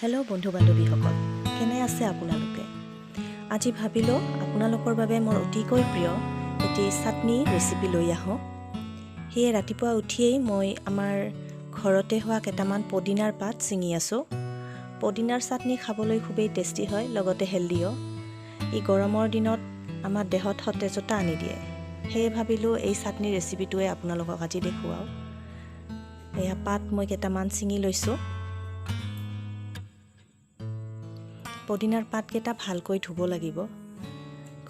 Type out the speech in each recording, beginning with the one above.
Hello' বন্ধু বান্ধৱীসকল, কেনে আছে আপোনালোকে? আজি ভাবিলোঁ আপোনালোকৰ বাবে মোৰ অতিকৈ প্ৰিয় এটি চাটনি ৰেচিপি লৈ আহোঁ। সেয়ে ৰাতিপুৱা উঠিয়েই মই আমাৰ ঘৰতে হোৱা কেইটামান পদিনাৰ পাত ছিঙি আছোঁ। পদিনাৰ চাটনি খাবলৈ খুবেই টেষ্টি হয়, লগতে হেল্ডিও। ই গৰমৰ দিনত আমাৰ দেহত সতেজতা আনি দিয়ে। সেয়ে ভাবিলোঁ এই চাটনি ৰেচিপিটোৱে আপোনালোকক আজি দেখুৱাওঁ। এয়া পাত মই কেইটামান ছিঙি লৈছোঁ। পদিনাৰ পাতকেইটা ভালকৈ ধুব লাগিব।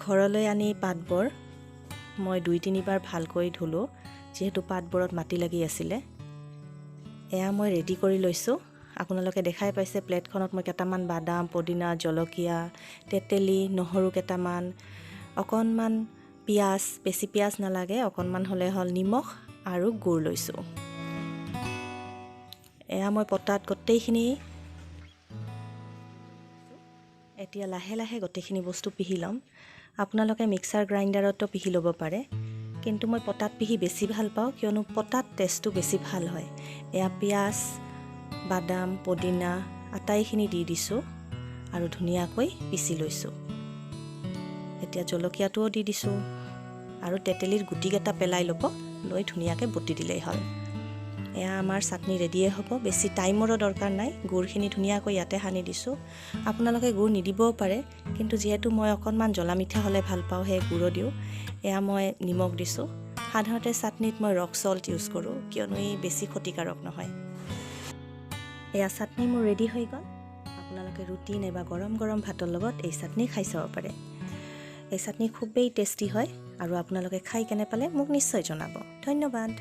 ঘৰলৈ আনি পাতবোৰ মই 2-3 বাৰ ভালকৈ ধুলোঁ, যিহেতু পাতবোৰত মাটি লাগি আছিলে। এয়া মই ৰেডি কৰি লৈছোঁ। আপোনালোকে দেখাই পাইছে প্লেটখনত মই কেইটামান বাদাম, পদিনা, জলকীয়া, তেতেলী, নহৰু কেইটামান, অকণমান পিঁয়াজ, বেছি পিঁয়াজ নালাগে, অকণমান হ'লে হ'ল, নিমখ আৰু গুড় লৈছোঁ। এয়া মই পটাত গোটেইখিনি এতিয়া লাহে লাহে গোটেইখিনি বস্তু পিহি ল'ম। আপোনালোকে মিক্সাৰ গ্ৰাইণ্ডাৰতো পিহি ল'ব পাৰে, কিন্তু মই পটাত পিহি বেছি ভাল পাওঁ, কিয়নো পটাত টেষ্টটো বেছি ভাল হয়। এয়া পিঁয়াজ, বাদাম, পদিনা আটাইখিনি দি দিছোঁ আৰু ধুনীয়াকৈ পিচি লৈছোঁ। এতিয়া জলকীয়াটোও দি দিছোঁ আৰু তেতেলীৰ গুটিকেইটা পেলাই ল'ব, লৈ ধুনীয়াকৈ বটি দিলেই হ'ল। এয়া আমাৰ চাটনি ৰেডিয়ে হ'ব। বেছি টাইমৰো দৰকাৰ নাই। গুড়খিনি ধুনীয়াকৈ ইয়াতে সানি দিছোঁ। আপোনালোকে গুড় নিদিবও পাৰে, কিন্তু যিহেতু মই অকণমান জ্বলা মিঠা হ'লে ভাল পাওঁ, সেই গুড়ো দিওঁ। এয়া মই নিমখ দিছোঁ। সাধাৰণতে চাটনিত মই ৰক চল্ট ইউজ কৰোঁ, কিয়নো ই বেছি ক্ষতিকাৰক নহয়। এয়া চাটনি মোৰ ৰেডি হৈ গ'ল। আপোনালোকে ৰুটি নাইবা গৰম গৰম ভাতৰ লগত এই চাটনি খাই চাব পাৰে। এই চাটনি খুবেই টেষ্টি হয় আৰু আপোনালোকে খাই কেনে পালে মোক নিশ্চয় জনাব। ধন্যবাদ।